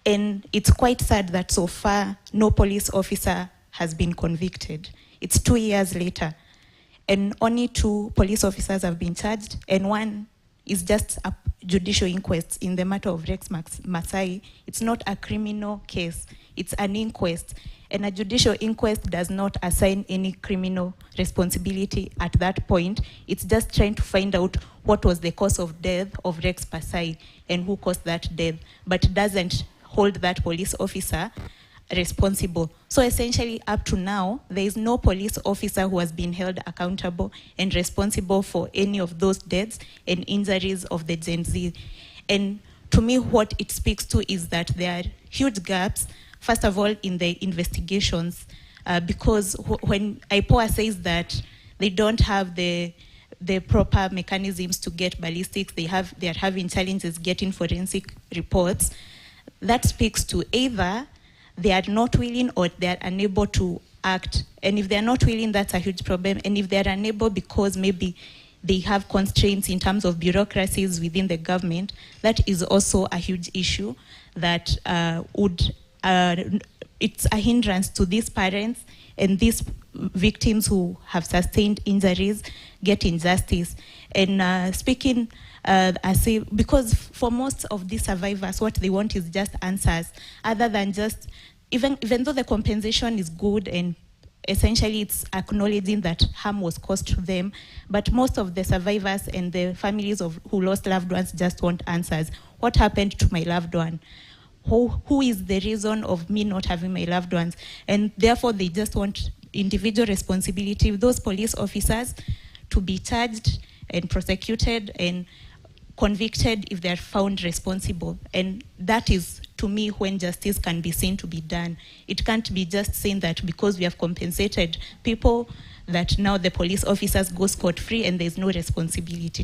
And it's quite sad that so far no police officer has been convicted. It's 2 years later, and only 2 police officers have been charged, and one is just a judicial inquest in the matter of Rex Masai. It's not a criminal case, it's an inquest. And a judicial inquest does not assign any criminal responsibility at that point. It's just trying to find out what was the cause of death of Rex Masai and who caused that death, but doesn't hold that police officer responsible. So essentially, up to now, there is no police officer who has been held accountable and responsible for any of those deaths and injuries of the Gen Z. And to me, what it speaks to is that there are huge gaps, first of all, in the investigations, because when IPOA says that they don't have the proper mechanisms to get ballistics, they are having challenges getting forensic reports, that speaks to either they are not willing or they are unable to act. And if they are not willing, that's a huge problem. And if they are unable because maybe they have constraints in terms of bureaucracies within the government, that is also a huge issue that it's a hindrance to these parents and these victims who have sustained injuries getting justice. And speaking, I say, because for most of these survivors, what they want is just answers, other than just, even though the compensation is good and essentially it's acknowledging that harm was caused to them, but most of the survivors and the families who lost loved ones just want answers. What happened to my loved one? Who is the reason of me not having my loved ones? And therefore, they just want individual responsibility of those police officers to be charged and prosecuted and convicted if they are found responsible. And that is, to me, when justice can be seen to be done. It can't be just saying that because we have compensated people, that now the police officers go scot-free and there's no responsibility to